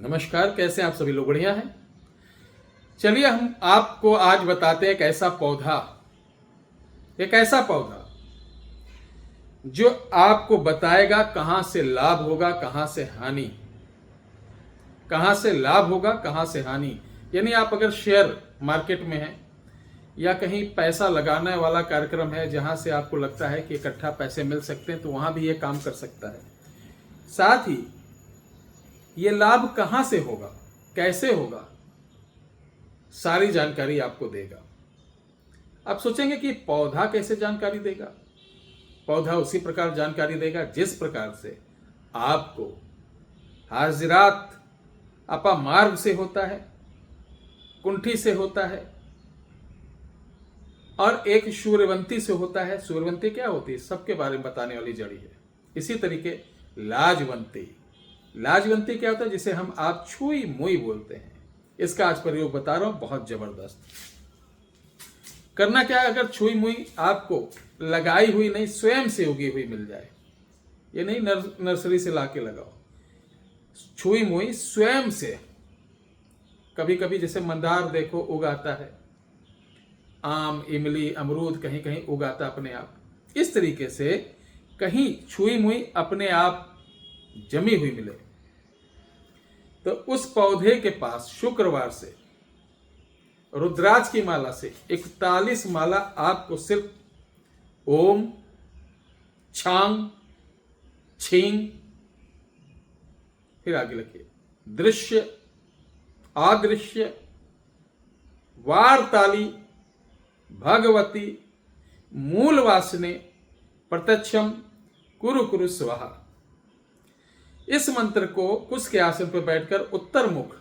नमस्कार, कैसे हैं आप सभी लोग? बढ़िया हैं। चलिए हम आपको आज बताते हैं एक ऐसा पौधा जो आपको बताएगा कहां से लाभ होगा, कहां से हानि। कहां से लाभ होगा, कहां से हानि। यानी आप अगर शेयर मार्केट में हैं या कहीं पैसा लगाने वाला कार्यक्रम है जहां से आपको लगता है कि इकट्ठा पैसे मिल सकते हैं, तो वहां भी ये काम कर सकता है। साथ ही ये लाभ कहां से होगा, कैसे होगा, सारी जानकारी आपको देगा। आप सोचेंगे कि पौधा कैसे जानकारी देगा? पौधा उसी प्रकार जानकारी देगा जिस प्रकार से आपको हाजिरात अपामार्ग से होता है, कुंठी से होता है और एक सूर्यवंती से होता है। सूर्यवंती क्या होती है, सबके बारे में बताने वाली जड़ी है। इसी तरीके लाजवंती, लाजवंती क्या होता है, जिसे हम आप छुई मुई बोलते हैं। इसका आज प्रयोग बता रहा हूं, बहुत जबरदस्त। करना क्या है, अगर छुई मुई आपको लगाई हुई नहीं, स्वयं से उगी हुई मिल जाए, ये नहीं नर्सरी से लाके लगाओ, छुई मुई स्वयं से। कभी कभी जैसे मंदार देखो उगाता है, आम, इमली, अमरूद कहीं कहीं उगाता अपने आप। इस तरीके से कहीं छुई मुई अपने आप जमी हुई मिले, तो उस पौधे के पास शुक्रवार से रुद्राक्ष की माला से 41 माला आपको सिर्फ ओम, छांग, छींग, फिर आगे लिखिए दृश्य, आदृश्य, वारताली, भगवती, मूल वासने, प्रत्यक्षम, कुरु कुरु स्वाहा। इस मंत्र को कुश के आसन पर बैठकर उत्तर मुख,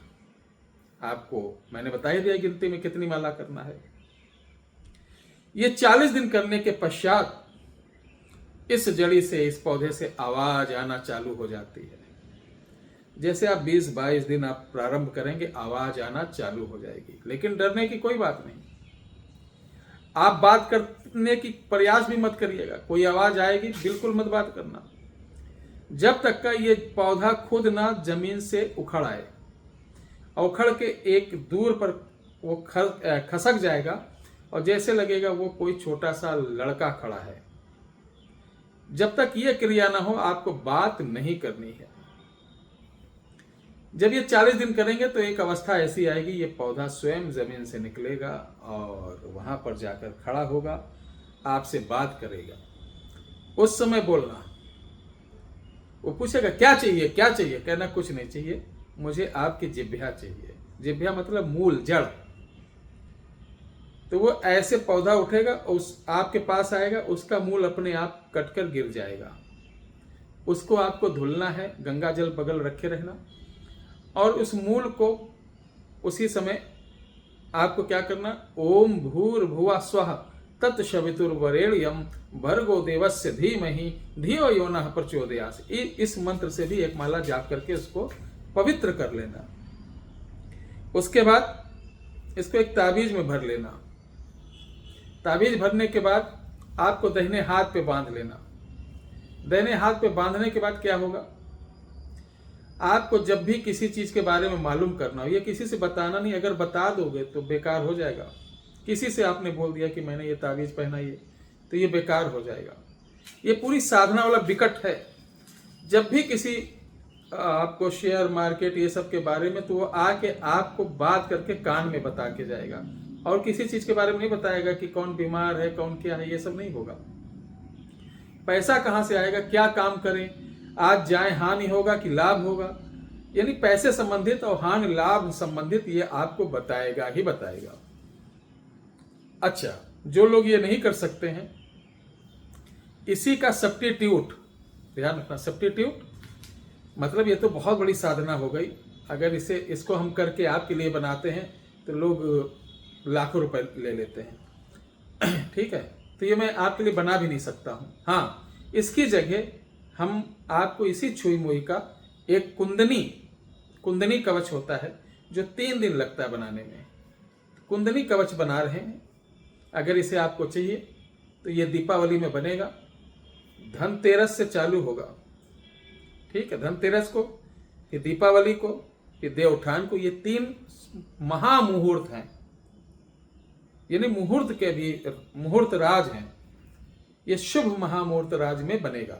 आपको मैंने बता ही दिया गिनती में कितनी माला करना है। ये 40 दिन करने के पश्चात इस जड़ी से, इस पौधे से आवाज आना चालू हो जाती है। जैसे आप 20-22 दिन आप प्रारंभ करेंगे, आवाज आना चालू हो जाएगी। लेकिन डरने की कोई बात नहीं, आप बात करने की प्रयास भी मत करिएगा। कोई आवाज आएगी बिल्कुल मत बात करना, जब तक का ये पौधा खुद ना जमीन से उखड़ आए। उखड़ के एक दूर पर वो खसक जाएगा और जैसे लगेगा वो कोई छोटा सा लड़का खड़ा है। जब तक ये क्रिया ना हो, आपको बात नहीं करनी है। जब ये 40 दिन करेंगे तो एक अवस्था ऐसी आएगी, ये पौधा स्वयं जमीन से निकलेगा और वहां पर जाकर खड़ा होगा, आपसे बात करेगा। उस समय बोलना, वो पूछेगा क्या चाहिए, क्या चाहिए। कहना कुछ नहीं चाहिए, मुझे आपकी जिह्वा चाहिए। जिह्वा मतलब मूल, जड़। तो वो ऐसे पौधा उठेगा, उस आपके पास आएगा, उसका मूल अपने आप कटकर गिर जाएगा। उसको आपको धुलना है, गंगा जल बगल रखे रहना, और उस मूल को उसी समय आपको क्या करना, ओम भूर्भुवः स्वः तत्सवितुर्वरेण्यं भर्गो देवस्य धीमहि धियो यो नः प्रचोदयात्। इस मंत्र से भी एक माला जाप करके उसको पवित्र कर लेना। उसके बाद इसको एक ताबीज में भर लेना। ताबीज भरने के बाद आपको दाहिने हाथ पे बांध लेना। दाहिने हाथ पे बांधने के बाद क्या होगा, आपको जब भी किसी चीज के बारे में मालूम करना हो, ये किसी से बताना नहीं। अगर बता दोगे तो बेकार हो जाएगा। किसी से आपने बोल दिया कि मैंने ये ताबीज पहना, ये तो ये बेकार हो जाएगा। ये पूरी साधना वाला विकट है। जब भी किसी आपको शेयर मार्केट ये सब के बारे में, तो वो आके आपको बात करके कान में बता के जाएगा, और किसी चीज के बारे में नहीं बताएगा कि कौन बीमार है, कौन क्या है। ये सब नहीं होगा। पैसा कहां से आएगा, क्या काम करें, आज जाए हानि होगा कि लाभ होगा, यानी पैसे संबंधित और हानि लाभ संबंधित ये आपको बताएगा ही बताएगा। अच्छा, जो लोग ये नहीं कर सकते हैं, इसी का सब्स्टिट्यूट, ध्यान रखना, सब्स्टिट्यूट मतलब ये तो बहुत बड़ी साधना हो गई। अगर इसको हम करके आपके लिए बनाते हैं तो लोग लाखों रुपए ले लेते हैं। ठीक है, तो ये मैं आपके लिए बना भी नहीं सकता हूं। हाँ, इसकी जगह हम आपको इसी छुई मुई का एक कुंदनी कवच होता है, जो 3 दिन लगता है बनाने में। कुंदनी कवच बना रहे हैं। अगर इसे आपको चाहिए तो ये दीपावली में बनेगा, धनतेरस से चालू होगा। ठीक है, धनतेरस को, फिर दीपावली को, कि देवउठान को ये 3 महामुहूर्त हैं, यानी मुहूर्त के भी मुहूर्त राज हैं। ये शुभ महामुहूर्त राज में बनेगा,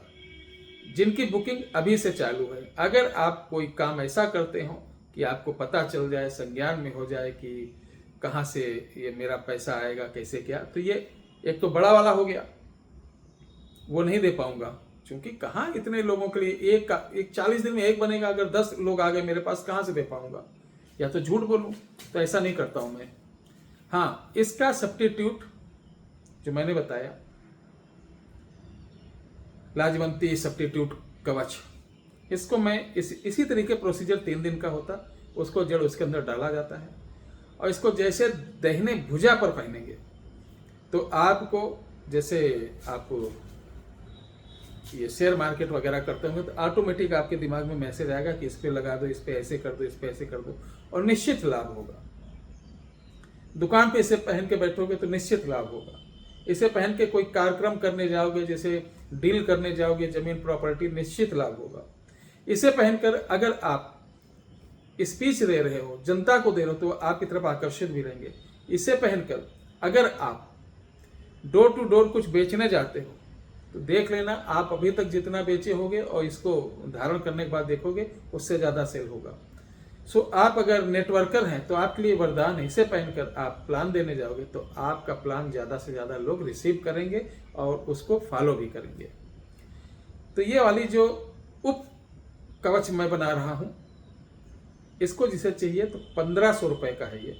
जिनकी बुकिंग अभी से चालू है। अगर आप कोई काम ऐसा करते हो कि आपको पता चल जाए, संज्ञान में हो जाए कि कहाँ से ये मेरा पैसा आएगा, कैसे क्या, तो ये एक तो बड़ा वाला हो गया, वो नहीं दे पाऊंगा, क्योंकि कहाँ इतने लोगों के लिए एक 40 दिन में एक बनेगा। अगर 10 लोग आ गए मेरे पास, कहाँ से दे पाऊंगा, या तो झूठ बोलूं। तो ऐसा नहीं करता हूं मैं। हाँ, इसका सब्स्टिट्यूट जो मैंने बताया, लाजवंती सब्स्टिट्यूट कवच, इसको मैं इसी तरीके प्रोसीजर 3 दिन का होता, उसको जड़ उसके अंदर डाला जाता है और इसको जैसे दाहिने भुजा पर पहनेंगे तो आपको, जैसे आप ये शेयर मार्केट वगैरह करते होंगे तो ऑटोमेटिक आपके दिमाग में मैसेज आएगा कि इस पे लगा दो, इस पे ऐसे कर दो, इस पे ऐसे कर दो, और निश्चित लाभ होगा। दुकान पे इसे पहन के बैठोगे तो निश्चित लाभ होगा। इसे पहन के कोई कार्यक्रम करने जाओगे, जैसे डील करने जाओगे जमीन प्रॉपर्टी, निश्चित लाभ होगा। इसे पहनकर अगर आप स्पीच दे रहे हो, जनता को दे रहे हो, तो आपकी तरफ आकर्षित भी रहेंगे। इसे पहनकर अगर आप डोर टू डोर कुछ बेचने जाते हो तो देख लेना, आप अभी तक जितना बेचे होगे और इसको धारण करने के बाद देखोगे उससे ज़्यादा सेल होगा। सो आप अगर नेटवर्कर हैं तो आपके लिए वरदान है। इसे पहनकर आप प्लान देने जाओगे तो आपका प्लान ज़्यादा से ज़्यादा लोग रिसीव करेंगे और उसको फॉलो भी करेंगे। तो ये वाली जो उप कवच मैं बना रहा हूँ, इसको जिसे चाहिए तो 1500 रुपये का है ये।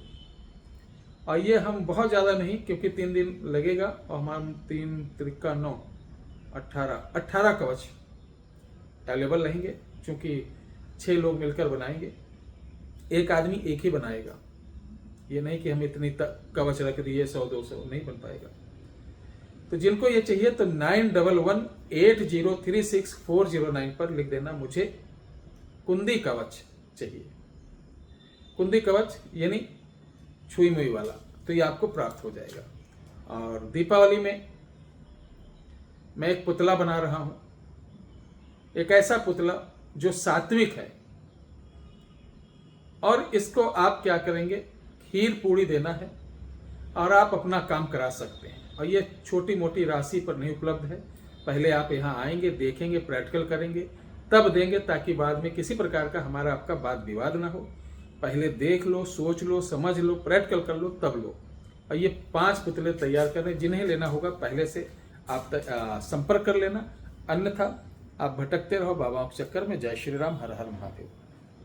और ये हम बहुत ज़्यादा नहीं, क्योंकि 3 दिन लगेगा और हम 3 त्रिका 9 18 कवच अवेलेबल रहेंगे, क्योंकि 6 लोग मिलकर बनाएंगे। एक आदमी एक ही बनाएगा, ये नहीं कि हम इतनी कवच रख दिए 100-200, नहीं बन पाएगा। तो जिनको ये चाहिए तो 91118036 पर लिख देना, मुझे कुंदी कवच चाहिए। कुंदी कवच यानी छुई मुई वाला, तो ये आपको प्राप्त हो जाएगा। और दीपावली में मैं एक पुतला बना रहा हूं, एक ऐसा पुतला जो सात्विक है, और इसको आप क्या करेंगे, खीर पूड़ी देना है और आप अपना काम करा सकते हैं। और ये छोटी मोटी राशि पर नहीं उपलब्ध है। पहले आप यहाँ आएंगे, देखेंगे, प्रैक्टिकल करेंगे, तब देंगे, ताकि बाद में किसी प्रकार का हमारा आपका वाद विवाद ना हो। पहले देख लो, सोच लो, समझ लो, प्रैक्टिकल कर लो, तब लो। और ये 5 पुतले तैयार करें, जिन्हें लेना होगा पहले से आप संपर्क कर लेना, अन्यथा आप भटकते रहो बाबाओं के चक्कर में। जय श्री राम, हर हर महादेव।